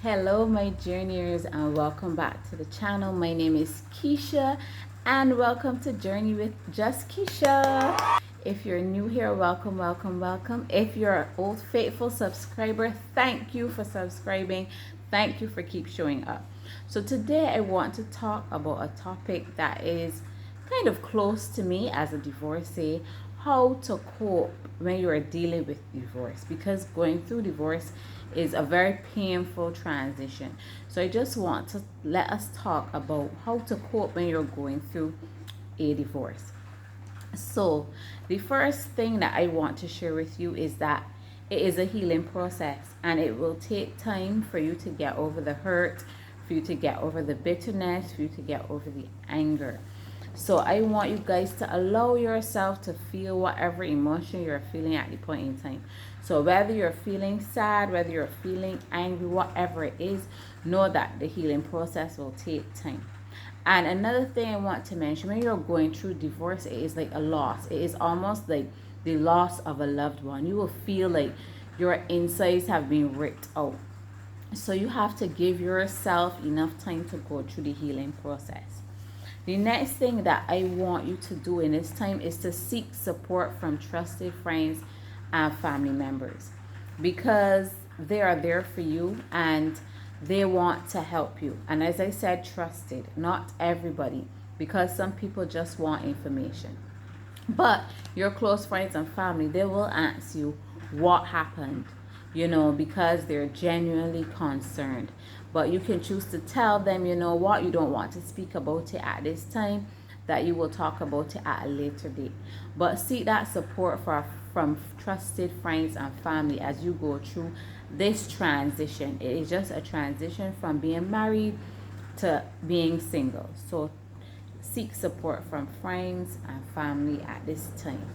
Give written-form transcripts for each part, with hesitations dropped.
Hello, my journeyers, and welcome back to the channel. My name is Keisha, and welcome to Journey with Just Keisha. If you're new here, welcome, welcome, welcome. If you're an old faithful subscriber, thank you for subscribing. Thank you for keep showing up. So today I want to talk about a topic that is kind of close to me as a divorcee: how to cope when you are dealing with divorce, because going through divorce is a very painful transition. So I just want to let us talk about how to cope when you're going through a divorce. So the first thing that I want to share with you is that it is a healing process, and it will take time for you to get over the hurt, for you to get over the bitterness, for you to get over the anger. So I want you guys to allow yourself to feel whatever emotion you're feeling at the point in time. So whether you're feeling sad, whether you're feeling angry, whatever it is, know that the healing process will take time. And another thing I want to mention: when you're going through divorce, it is like a loss. It is almost like the loss of a loved one. You will feel like your insides have been ripped out. So you have to give yourself enough time to go through the healing process. The next thing that I want you to do in this time is to seek support from trusted friends and family members, because they are there for you and they want to help you. And as I said, trusted, not everybody, because some people just want information. But your close friends and family, they will ask you what happened, because they're genuinely concerned. But you can choose to tell them, what, you don't want to speak about it at this time, that you will talk about it at a later date. But seek that support from trusted friends and family as you go through this transition. It is just a transition from being married to being single. So seek support from friends and family at this time.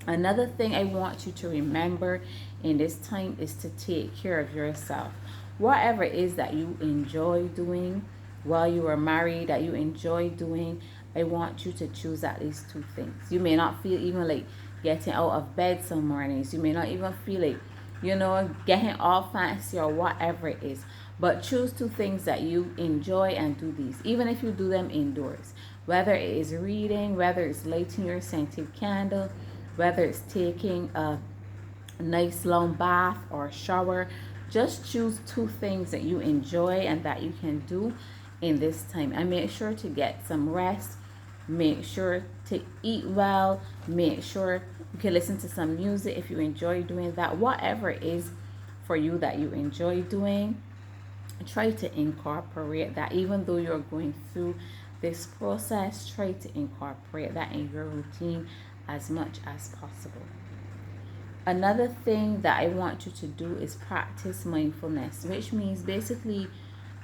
Another thing I want you to remember in this time is to take care of yourself. Whatever it is that you enjoy doing while you are married, that you enjoy doing, I want you to choose at least two things. You may not feel even like getting out of bed some mornings. You may not even feel like, getting all fancy or whatever it is. But choose two things that you enjoy and do these, even if you do them indoors. Whether it is reading, whether it's lighting your scented candle, whether it's taking a nice long bath or shower. Just choose two things that you enjoy and that you can do in this time. And make sure to get some rest. Make sure to eat well. Make sure you can listen to some music if you enjoy doing that. Whatever it is for you that you enjoy doing, try to incorporate that. Even though you're going through this process, try to incorporate that in your routine as much as possible. Another thing that I want you to do is practice mindfulness, which means basically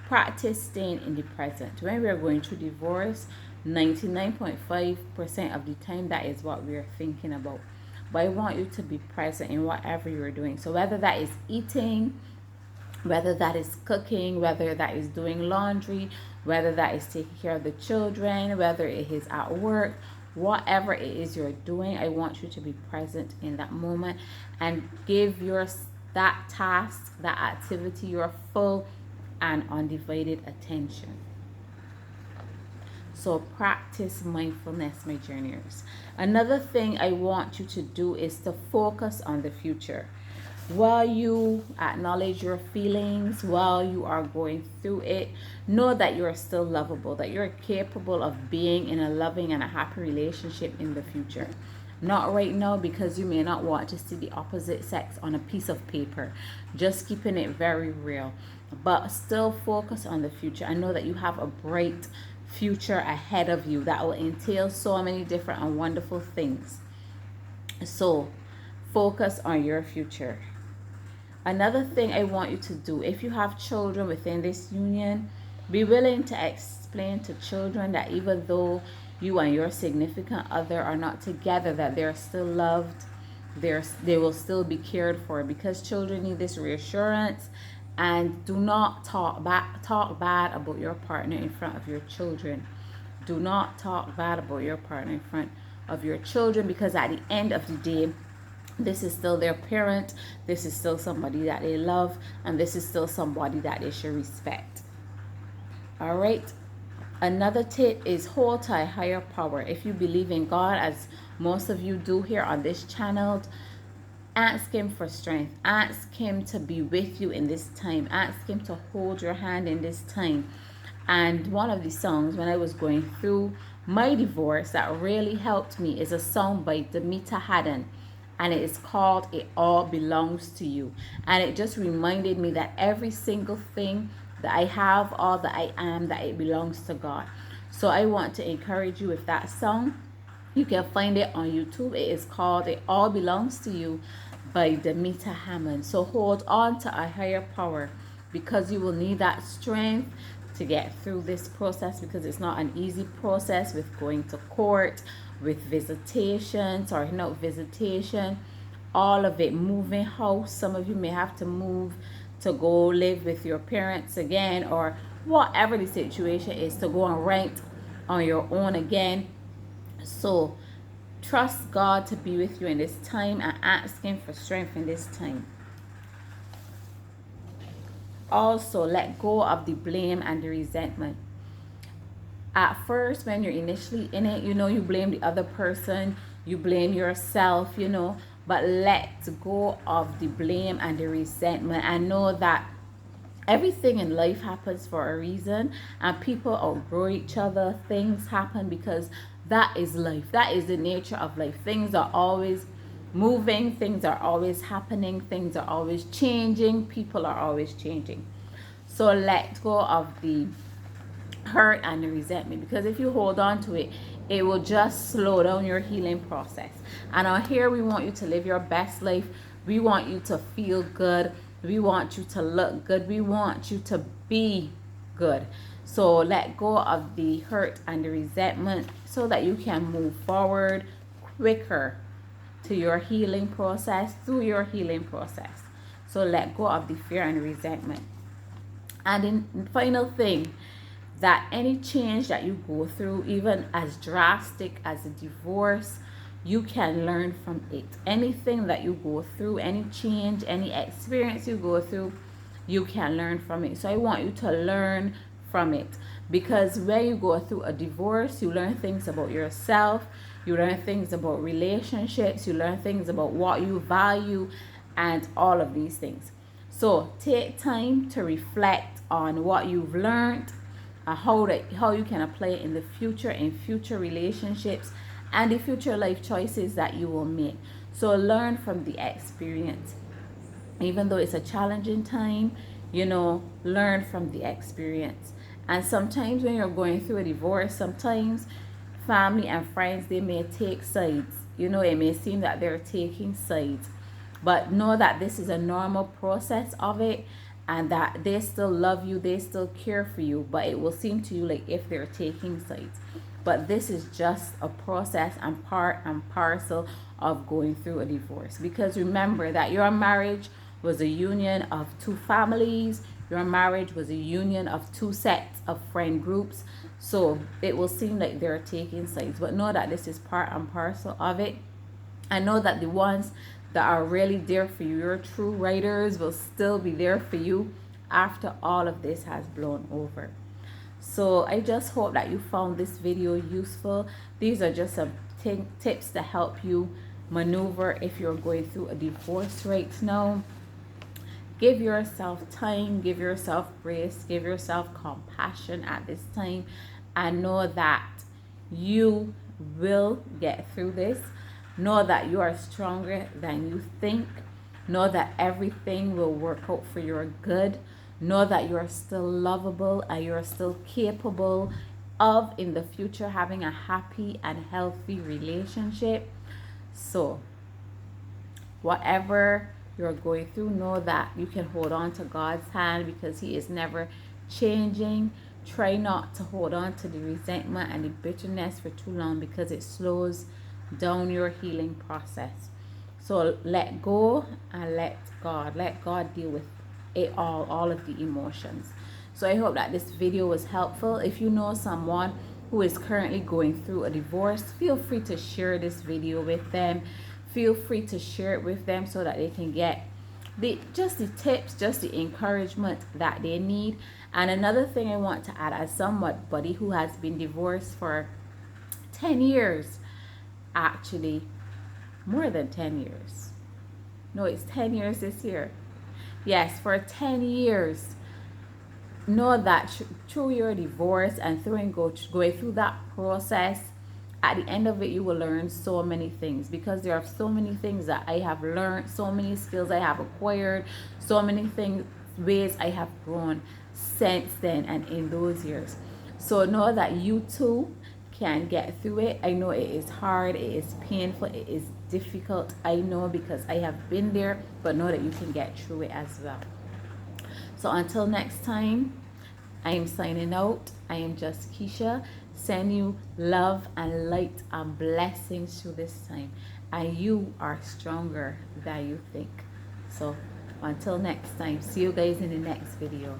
practice staying in the present. When we are going through divorce, 99.5% of the time, that is what we are thinking about. But I want you to be present in whatever you're doing. So whether that is eating, whether that is cooking, whether that is doing laundry, whether that is taking care of the children, whether it is at work, whatever it is you're doing, I want you to be present in that moment and give that task, that activity, your full and undivided attention. So practice mindfulness, my journeyers. Another thing I want you to do is to focus on the future. While you acknowledge your feelings, while you are going through it, know that you're still lovable, that you're capable of being in a loving and a happy relationship in the future. Not right now, because you may not want to see the opposite sex on a piece of paper. Just keeping it very real. But still focus on the future. I know that you have a bright future ahead of you that will entail so many different and wonderful things. So focus on your future. Another thing I want you to do, if you have children within this union, be willing to explain to children that even though you and your significant other are not together, that they're still loved, they will still be cared for, because children need this reassurance. And do not talk bad about your partner in front of your children. Do not talk bad about your partner in front of your children, because at the end of the day, This is still their parent. This is still somebody that they love. And this is still somebody that they should respect. All right. Another tip is hold to a higher power. If you believe in God, as most of you do here on this channel, ask him for strength. Ask him to be with you in this time. Ask him to hold your hand in this time. And one of the songs when I was going through my divorce that really helped me is a song by Demeter Haddon, and it is called It All Belongs to You. And it just reminded me that every single thing that I have, all that I am, that it belongs to God. So I want to encourage you with that song. You can find it on YouTube. It is called It All Belongs to You by Demeter Hammond. So hold on to a higher power, because you will need that strength to get through this process, because it's not an easy process with going to court, with visitations or not visitation, all of it, moving house. Some of you may have to move to go live with your parents again, or whatever the situation is, to go and rent on your own again. So trust God to be with you in this time and ask him for strength in this time. Also, let go of the blame and the resentment. At first, when you're initially in it, you blame the other person, you blame yourself, but let go of the blame and the resentment, and know that everything in life happens for a reason, and people outgrow each other. Things happen because that is life. That is the nature of life. Things are always moving, things are always happening, things are always changing, people are always changing. So let go of the hurt and the resentment, because if you hold on to it, it will just slow down your healing process. And on here, we want you to live your best life. We want you to feel good. We want you to look good. We want you to be good. So let go of the hurt and the resentment so that you can move forward quicker to your healing process, through your healing process. So let go of the fear and resentment. And in the final thing, that any change that you go through, even as drastic as a divorce, you can learn from it. Anything that you go through, any change, any experience you go through, you can learn from it. So I want you to learn from it, because when you go through a divorce, you learn things about yourself, you learn things about relationships, you learn things about what you value, and all of these things. So take time to reflect on what you've learned, and how you can apply it in the future, in future relationships, and the future life choices that you will make. So learn from the experience. Even though it's a challenging time, learn from the experience. And sometimes when you're going through a divorce, sometimes family and friends, they may take sides. It may seem that they're taking sides. But know that this is a normal process of it, and that they still love you, they still care for you, but it will seem to you like if they're taking sides. But this is just a process and part and parcel of going through a divorce. Because remember that your marriage was a union of two families. Your marriage was a union of two sets of friend groups. So it will seem like they're taking sides, but know that this is part and parcel of it. And know that the ones that are really there for you, your true writers, will still be there for you after all of this has blown over. So I just hope that you found this video useful. These are just some tips to help you maneuver if you're going through a divorce right now. Give yourself time, give yourself grace, give yourself compassion at this time, and know that you will get through this. Know that you are stronger than you think. Know that everything will work out for your good. Know that you are still lovable and you are still capable of, in the future, having a happy and healthy relationship. So whatever you're going through, know that you can hold on to God's hand, because he is never changing. Try not to hold on to the resentment and the bitterness for too long, because it slows down your healing process. So let go and let God deal with it all of the emotions. So I hope that this video was helpful. If you know someone who is currently going through a divorce, feel free to share this video with them. feel free to share it with them so that they can get the tips, just the encouragement that they need. And another thing I want to add, as somebody who has been divorced for 10 years, actually more than 10 years. No, it's 10 years this year. Yes, for 10 years. Know that through your divorce and going through that process, at the end of it, you will learn so many things, because there are so many things that I have learned, so many skills I have acquired, so many things, ways I have grown since then and in those years. So know that you too can get through it. I know it is hard, it is painful, it is difficult. I know, because I have been there, but know that you can get through it as well. So until next time, I am signing out. I am Just Keisha. Send you love and light and blessings through this time. And you are stronger than you think. So until next time, see you guys in the next video.